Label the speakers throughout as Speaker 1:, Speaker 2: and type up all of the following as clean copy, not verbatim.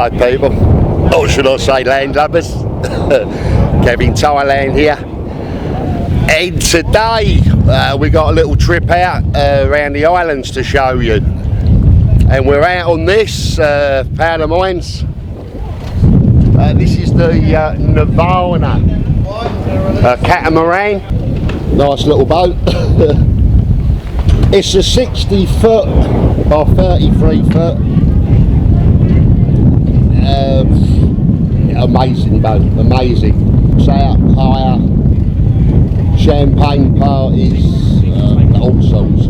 Speaker 1: Hi people, or should I say landlubbers. Kevin, Thailand here. And today we got a little trip out around the islands to show you. And we're out on this pad of mines. This is the NIRVANA Catamaran. Nice little boat. It's a 60 foot by 33 foot. Amazing boat, amazing. Out higher, champagne parties, all sorts.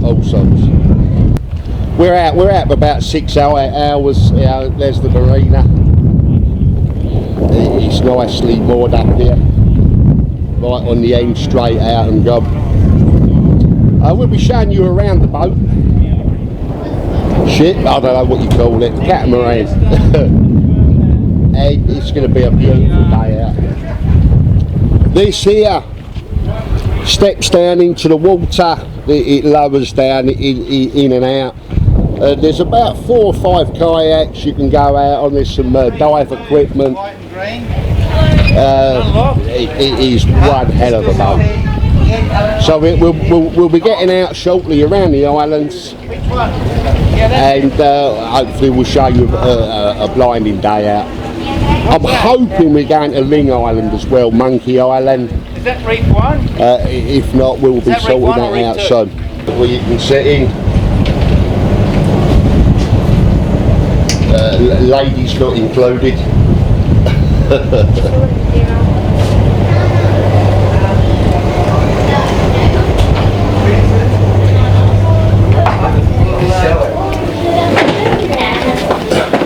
Speaker 1: We're out for about 6 hours. There's the marina. It's nicely moored up here, right on the end, straight out and go. We'll be showing you around the boat. Ship, I don't know what you call it, catamaran. And it's going to be a beautiful day out. This here steps down into the water. It lowers down in and out. There's about 4 or 5 kayaks you can go out on. There's some dive equipment. It is one hell of a boat. So we'll be getting out shortly around the islands, and hopefully we'll show you a blinding day out. I'm hoping we're going to Ling Island as well, Monkey Island.
Speaker 2: Is that reef 1?
Speaker 1: If not, we'll be sorting that out soon. Well, you can sit in. Ladies not included.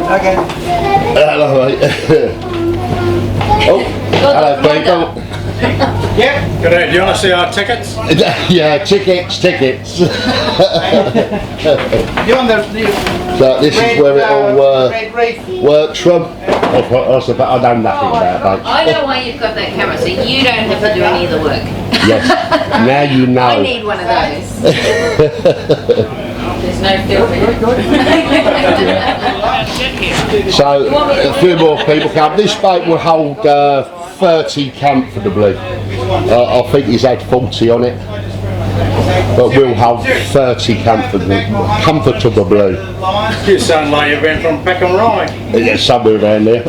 Speaker 2: Okay.
Speaker 1: Hello, mate. Oh, hello, people.
Speaker 2: Yeah. Good day. Do you want to see our tickets?
Speaker 1: Yeah, tickets.
Speaker 2: You want the
Speaker 1: So this
Speaker 2: red,
Speaker 1: is where it all
Speaker 2: red reef?
Speaker 1: works from. I know nothing about boats.
Speaker 3: I know why you've got that camera, so you don't have to do any of the work.
Speaker 1: Yes, now you know.
Speaker 3: I need one of those. There's no filming.
Speaker 1: So a few more people come. This boat will hold 30 comfortably. I think he's had 40 on it, but we'll hold 30 comfortably.
Speaker 2: You sound like you've been from Peckham Rye.
Speaker 1: Yeah, somewhere around there.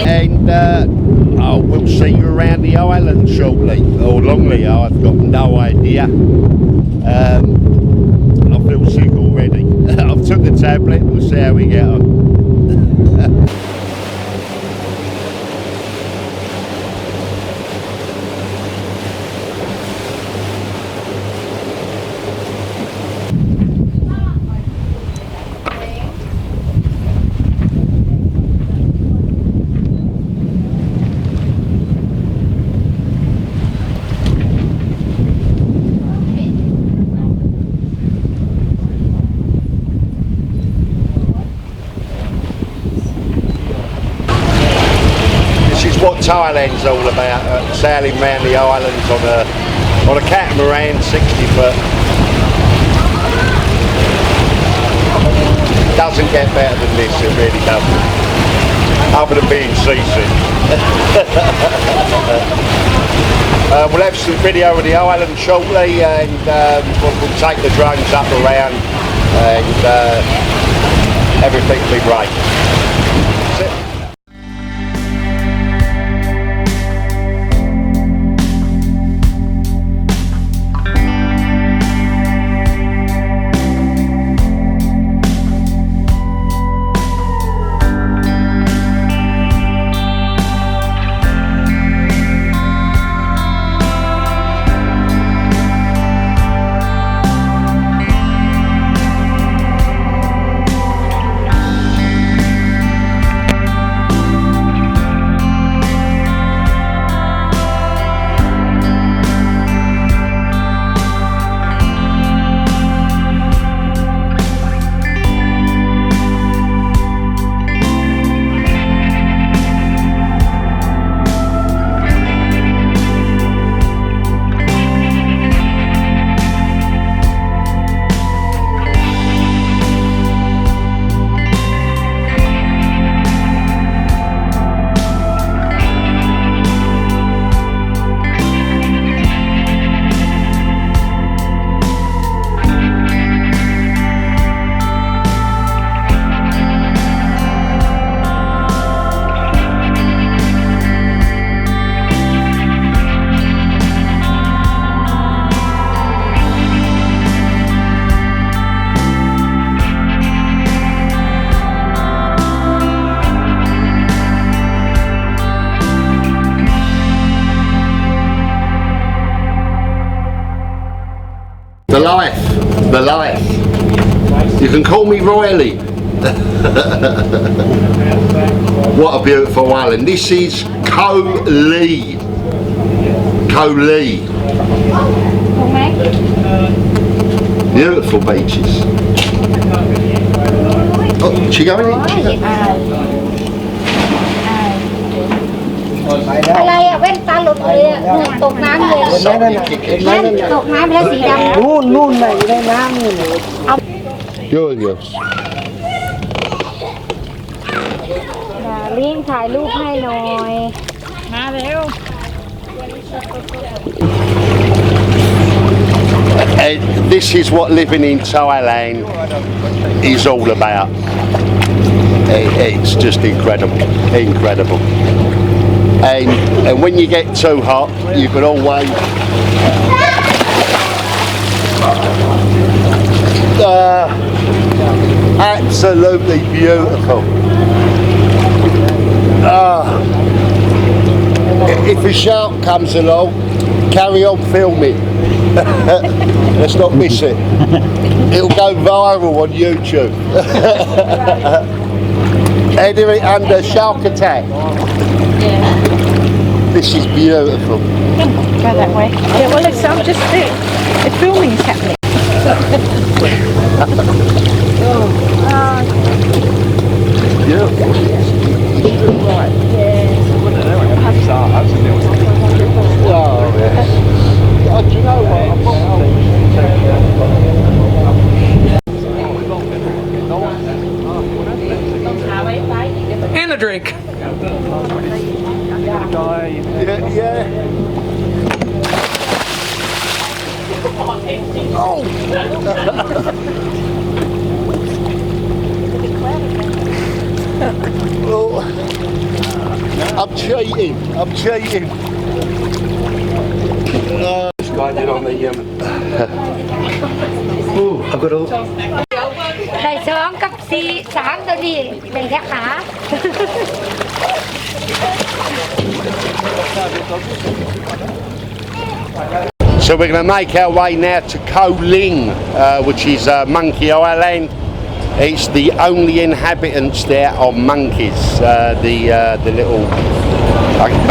Speaker 1: And we'll see you around the island shortly, or longly. I've got no idea. I feel sick already. I've took the tablet. We'll see how we get on. What Thailand's all about, sailing around the islands on a catamaran, 60 foot. Doesn't get better than this, it really doesn't. Other than being seasick. We'll have some video of the island shortly, and we'll take the drones up around, and everything will be great. That's it. The life, the life. You can call me Royally. What a beautiful island. This is Koh Lee. Koh Lee. Beautiful beaches. Oh, she going in?
Speaker 4: อะไรอะแว่นตาหลุดเลยอะตกน้ำเลยแว่นตกน้ำแล้วสีดำนู่นน่ะอยู่ในน้ำนี่
Speaker 1: Curious.
Speaker 4: ลิงถ่ายรูปให้หน่อย มาเร็ว
Speaker 1: This is what living in Thailand is all about. It's just incredible, incredible. And when you get too hot, you can always absolutely beautiful. If a shark comes along, carry on filming. Let's not miss it. It'll go viral on YouTube. Anything under shark attack. This is beautiful.
Speaker 4: Go that way. Yeah, well, it's just the filming is happening.
Speaker 1: Beautiful.
Speaker 4: Right.
Speaker 1: Oh, yes. Do you know what?
Speaker 2: And a drink.
Speaker 1: Yeah. Oh! Oh. I'm cheating. I'm cheating. Guided on the I've got all.
Speaker 4: ได้2 กับ 4 3ตัวนี้เป็นแค่ขา
Speaker 1: So we're going to make our way now to Koh Ling, which is Monkey Island. It's the only inhabitants there are monkeys, the little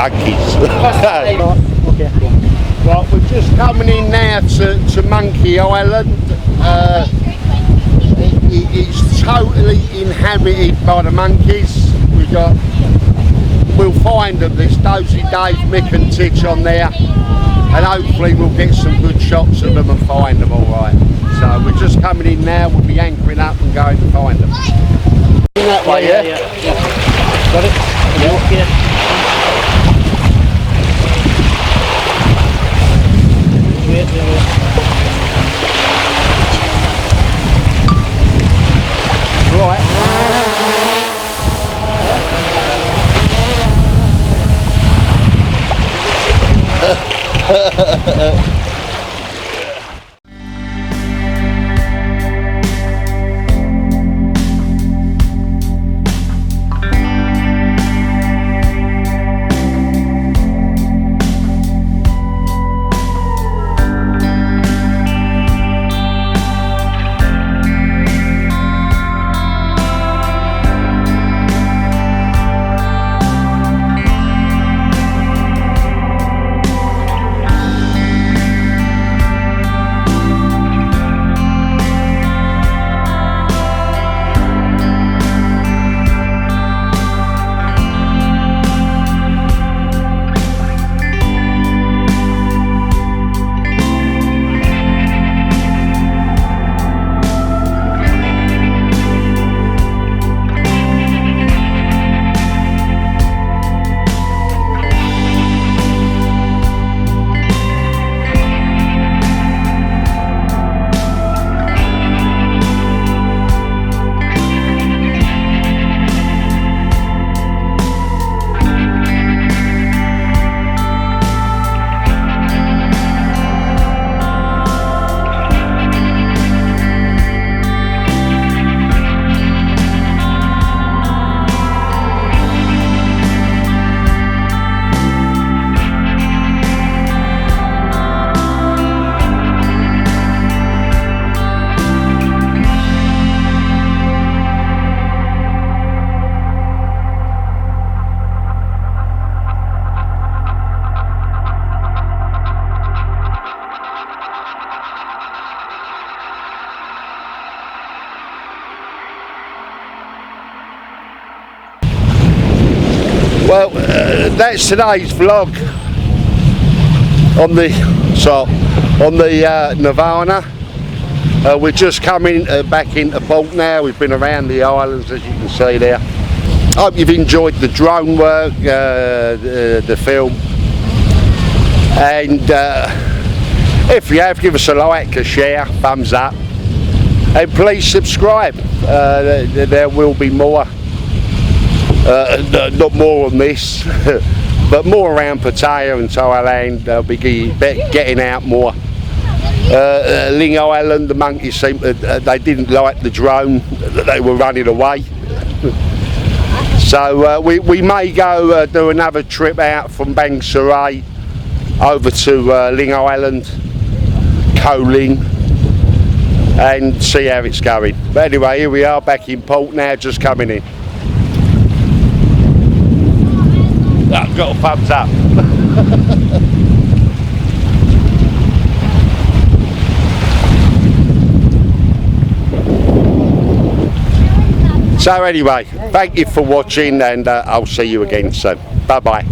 Speaker 1: monkeys. Right, we're just coming in now to Monkey Island. It's totally inhabited by the monkeys. We'll find them. There's Dozy Dave, Mick and Titch on there, and hopefully we'll get some good shots of them and find them all right. So we're just coming in now. We'll be anchoring up and going to find them. In that way, yeah? Got it? Yeah. Right. Well, that's today's vlog on the Nirvana. We're just coming back into port now. We've been around the islands, as you can see there. Hope you've enjoyed the drone work, the film, and if you have, give us a like, a share, thumbs up, and please subscribe. There will be more, not more on this, but more around Pattaya and Thailand. They'll be getting out more. Ling Island, the monkeys seemed they didn't like the drone, they were running away. So we may go do another trip out from Bang Sarai over to Ling Island, Koh Ling, and see how it's going. But anyway, here we are back in port now, just coming in. I've got a thumbs up. So anyway, thank you for watching, and I'll see you again soon. Bye bye.